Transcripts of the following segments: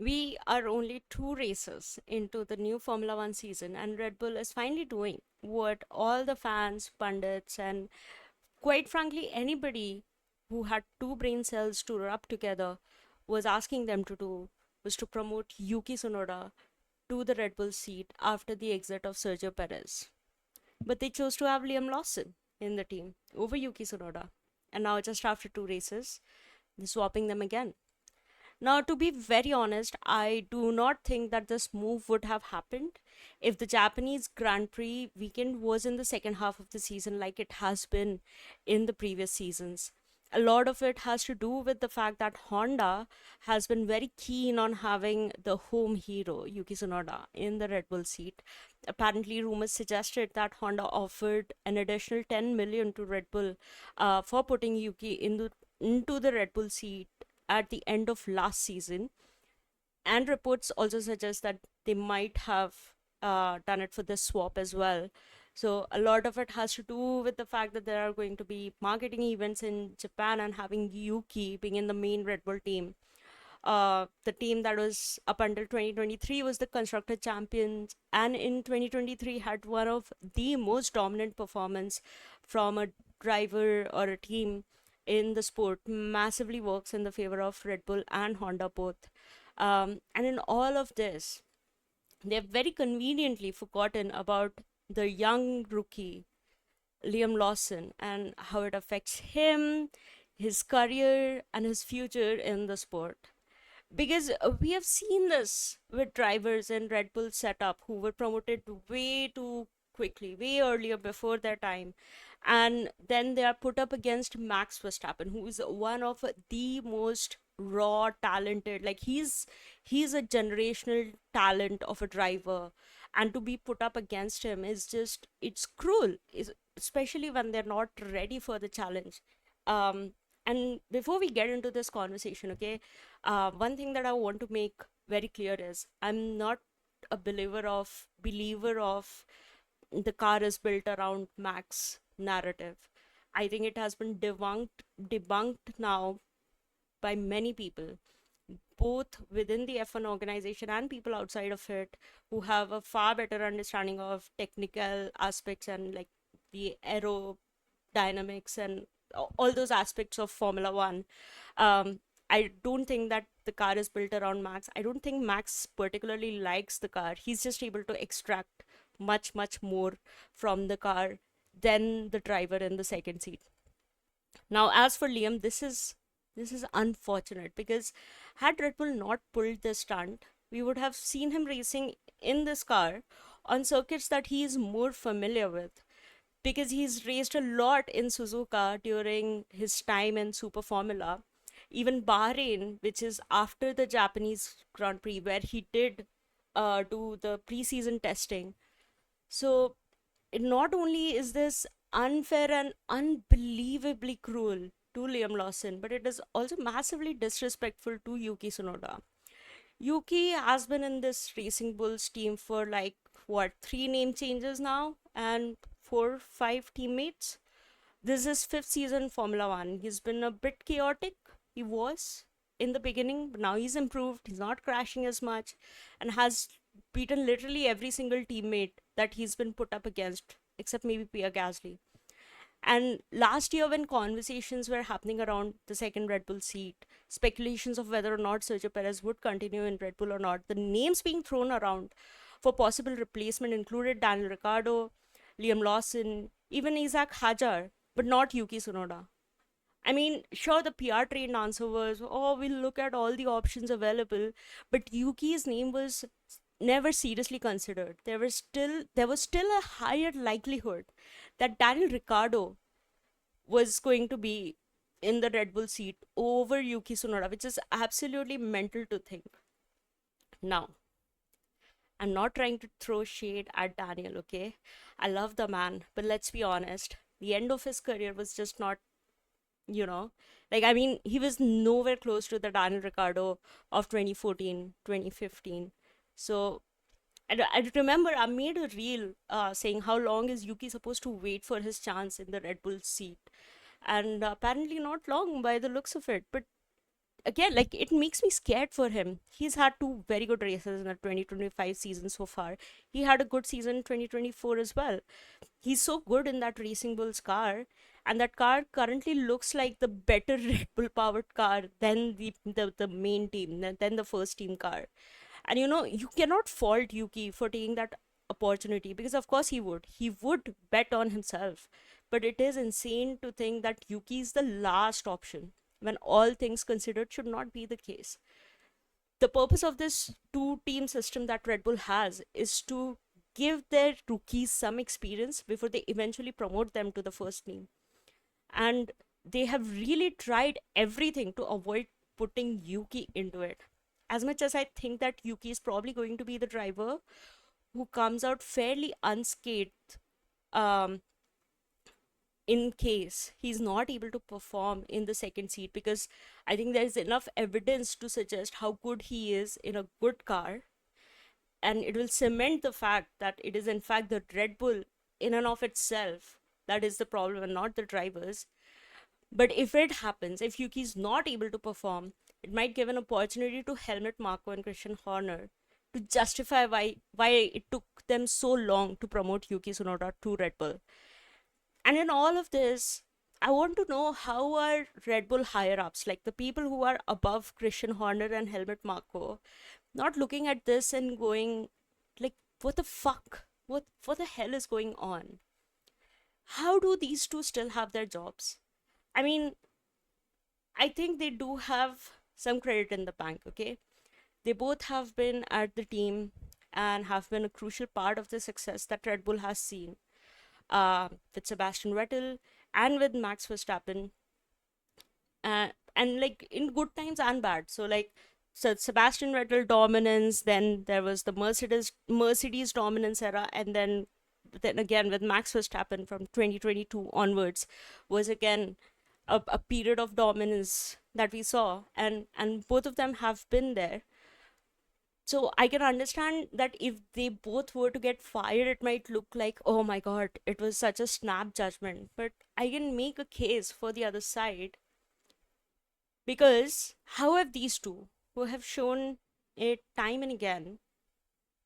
We are only two races into the new Formula One season, and Red Bull is finally doing what all the fans, pundits, and quite frankly, anybody who had two brain cells to rub together was asking them to do, was to promote Yuki Tsunoda to the Red Bull seat after the exit of Sergio Perez. But they chose to have Liam Lawson in the team over Yuki Tsunoda. And now, just after two races, they're swapping them again. Now, to be very honest, I do not think that this move would have happened if the Japanese Grand Prix weekend was in the second half of the season, like it has been in the previous seasons. A lot of it has to do with the fact that Honda has been very keen on having the home hero, Yuki Tsunoda, in the Red Bull seat. Apparently, rumors suggested that Honda offered an additional 10 million to Red Bull for putting Yuki into the Red Bull seat at the end of last season, and reports also suggest that they might have done it for this swap as well. So a lot of it has to do with the fact that there are going to be marketing events in Japan, and having Yuki being in the main Red Bull team. The team that was up until 2023 was the constructor champions, and in 2023 had one of the most dominant performance from a driver or a team in the sport. Massively works in the favor of Red Bull and Honda both. And in all of this, they've very conveniently forgotten about the young rookie Liam Lawson and how it affects him, his career, and his future in the sport. Because we have seen this with drivers in Red Bull setup who were promoted way too quickly, way earlier before their time. And then they are put up against Max Verstappen, who is one of the most raw talented, like he's a generational talent of a driver, and to be put up against him is just, it's cruel, especially when they're not ready for the challenge. Um and before we get into this conversation, okay, one thing that I want to make very clear is I'm not a believer of the car is built around Max narrative. I think it has been debunked now by many people, both within the F1 organization and people outside of it, who have a far better understanding of technical aspects and like the aerodynamics and all those aspects of Formula One. Um, I don't think that the car is built around Max. I don't think Max particularly likes the car. He's just able to extract much, much more from the car than the driver in the second seat. Now, as for Liam, this is unfortunate because had Red Bull not pulled this stunt, we would have seen him racing in this car on circuits that he is more familiar with, because he's raced a lot in Suzuka during his time in Super Formula. Even Bahrain, which is after the Japanese Grand Prix, where he did do the preseason testing. So, not only is this unfair and unbelievably cruel to Liam Lawson, but it is also massively disrespectful to Yuki Tsunoda. Yuki has been in this Racing Bulls team for like what, three name changes now and four, five teammates. This is his fifth season in Formula One. He's been a bit chaotic. He was in the beginning, but now he's improved. He's not crashing as much and has beaten literally every single teammate that he's been put up against, except maybe Pierre Gasly. And last year, when conversations were happening around the second Red Bull seat, speculations of whether or not Sergio Perez would continue in Red Bull or not, the names being thrown around for possible replacement included Daniel Ricciardo, Liam Lawson, even Isaac Hajar, but not Yuki Tsunoda. I mean, sure, the PR trained answer was, oh, we'll look at all the options available, but Yuki's name was never seriously considered. There was still a higher likelihood that Daniel Ricciardo was going to be in the Red Bull seat over Yuki Tsunoda, which is absolutely mental to think. Now, I'm not trying to throw shade at Daniel, okay? I love the man, but let's be honest. The end of his career was just not, you know, like, I mean, he was nowhere close to the Daniel Ricciardo of 2014, 2015. So, I remember I made a reel saying how long is Yuki supposed to wait for his chance in the Red Bull seat, and apparently not long by the looks of it. But again, like, it makes me scared for him. He's had two very good races in the 2025 season so far. He had a good season in 2024 as well. He's so good in that Racing Bulls car, and that car currently looks like the better Red Bull powered car than the main team, than the first team car. And you cannot fault Yuki for taking that opportunity, because of course he would bet on himself. But it is insane to think that Yuki is the last option, when all things considered should not be the case. The purpose of this two team system that Red Bull has is to give their rookies some experience before they eventually promote them to the first team. And they have really tried everything to avoid putting Yuki into it. As much as I think that Yuki is probably going to be the driver who comes out fairly unscathed, um, in case he's not able to perform in the second seat, because I think there's enough evidence to suggest how good he is in a good car, and it will cement the fact that it is in fact the Red Bull in and of itself that is the problem and not the drivers. But if it happens, if Yuki is not able to perform, it might give an opportunity to Helmut Marko and Christian Horner to justify why it took them so long to promote Yuki Tsunoda to Red Bull. And in all of this, I want to know, how are Red Bull higher ups, like the people who are above Christian Horner and Helmut Marko, not looking at this and going, like, what the fuck? What the hell is going on? How do these two still have their jobs? I mean, I think they do have some credit in the bank, okay? They both have been at the team and have been a crucial part of the success that Red Bull has seen, with Sebastian Vettel and with Max Verstappen, and like in good times and bad. So like, so Sebastian Vettel dominance, then there was the Mercedes dominance era, and then again with Max Verstappen from 2022 onwards was again a period of dominance that we saw, and both of them have been there. So I can understand that if they both were to get fired, it might look like, oh my god, it was such a snap judgment. But I can make a case for the other side, because how have these two, who have shown it time and again,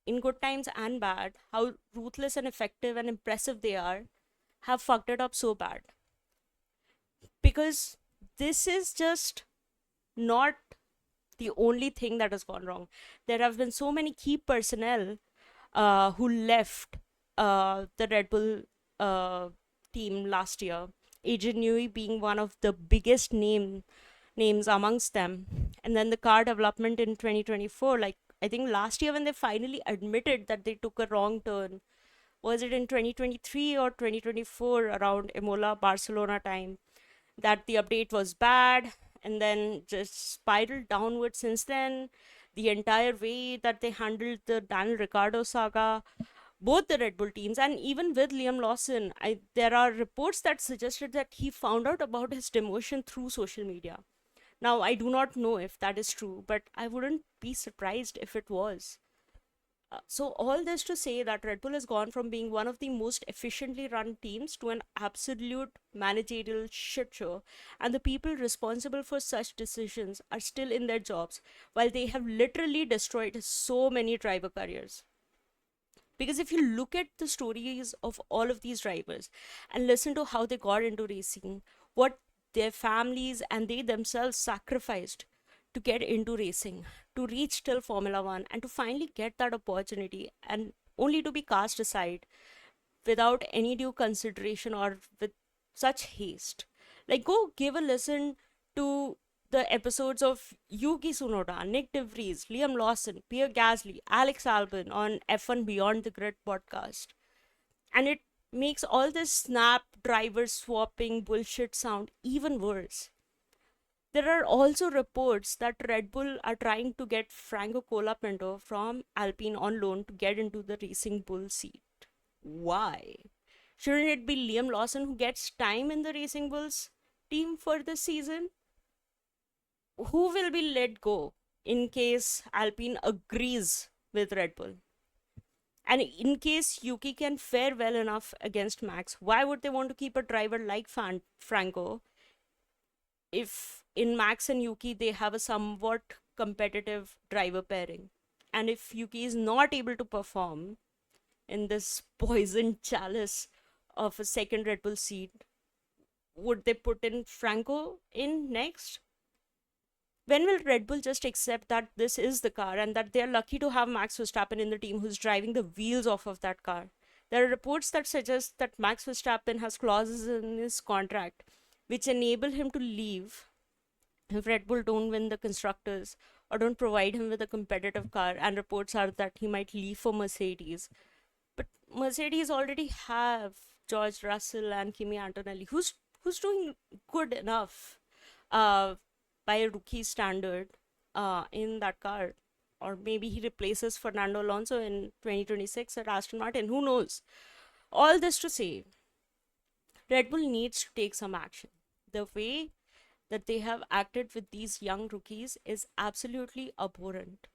in good times and bad, how ruthless and effective and impressive they are, have fucked it up so bad? Because this is just not the only thing that has gone wrong. There have been so many key personnel who left the Red Bull uh, team last year. Adrian Newey being one of the biggest names amongst them. And then the car development in 2024, like I think last year when they finally admitted that they took a wrong turn, was it in 2023 or 2024 around Imola, Barcelona time, that the update was bad, and then just spiraled downward since then. The entire way that they handled the Daniel Ricciardo saga, both the Red Bull teams, and even with Liam Lawson, there are reports that suggested that he found out about his demotion through social media. Now, I do not know if that is true, but I wouldn't be surprised if it was. So, all this to say that Red Bull has gone from being one of the most efficiently run teams to an absolute managerial shit show, and the people responsible for such decisions are still in their jobs, while they have literally destroyed so many driver careers. Because if you look at the stories of all of these drivers and listen to how they got into racing, what their families and they themselves sacrificed to get into racing, to reach till Formula One, and to finally get that opportunity, and only to be cast aside without any due consideration or with such haste. Like, go give a listen to the episodes of Yuki Tsunoda, Nick DeVries, Liam Lawson, Pierre Gasly, Alex Albon on F1 Beyond the Grid podcast. And it makes all this snap driver swapping bullshit sound even worse. There are also reports that Red Bull are trying to get Franco Colapinto from Alpine on loan to get into the Racing Bull seat. Why? Shouldn't it be Liam Lawson who gets time in the Racing Bulls team for this season? Who will be let go in case Alpine agrees with Red Bull? And in case Yuki can fare well enough against Max, why would they want to keep a driver like Franco if in Max and Yuki they have a somewhat competitive driver pairing, and if Yuki is not able to perform in this poison chalice of a second Red Bull seat, would they put in Franco in next? When will Red Bull just accept that this is the car and that they're lucky to have Max Verstappen in the team who's driving the wheels off of that car? There are reports that suggest that Max Verstappen has clauses in his contract which enable him to leave if Red Bull don't win the constructors or don't provide him with a competitive car, and reports are that he might leave for Mercedes. But Mercedes already have George Russell and Kimi Antonelli, who's doing good enough uh, by a rookie standard in that car. Or maybe he replaces Fernando Alonso in 2026 at Aston Martin. Who knows? All this to say, Red Bull needs to take some action. The way that they have acted with these young rookies is absolutely abhorrent.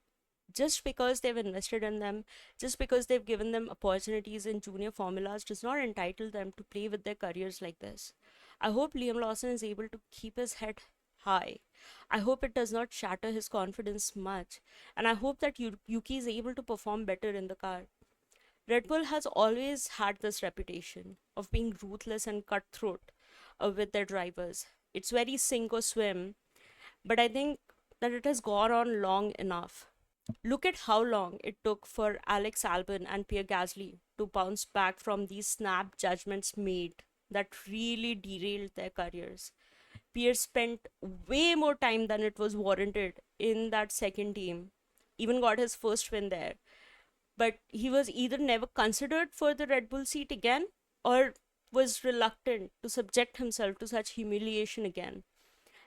Just because they've invested in them, just because they've given them opportunities in junior formulas, does not entitle them to play with their careers like this. I hope Liam Lawson is able to keep his head high. I hope it does not shatter his confidence much. And I hope that Yuki is able to perform better in the car. Red Bull has always had this reputation of being ruthless and cutthroat with their drivers. It's very sink or swim, but I think that it has gone on long enough. Look at how long it took for Alex Albon and Pierre Gasly to bounce back from these snap judgments made that really derailed their careers. Pierre spent way more time than it was warranted in that second team, even got his first win there. But he was either never considered for the Red Bull seat again or was reluctant to subject himself to such humiliation again.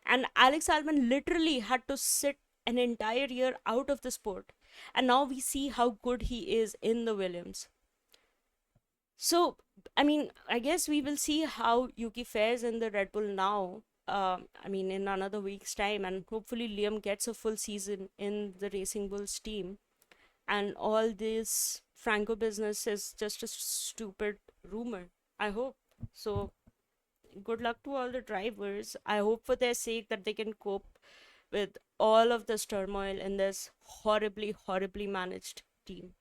And Alex Albon literally had to sit an entire year out of the sport. And now we see how good he is in the Williams. So, I mean, I guess we will see how Yuki fares in the Red Bull now. In another week's time, and hopefully Liam gets a full season in the Racing Bulls team. And all this Franco business is just a stupid rumor. I hope so. Good luck to all the drivers. I hope for their sake that they can cope with all of this turmoil in this horribly, horribly managed team.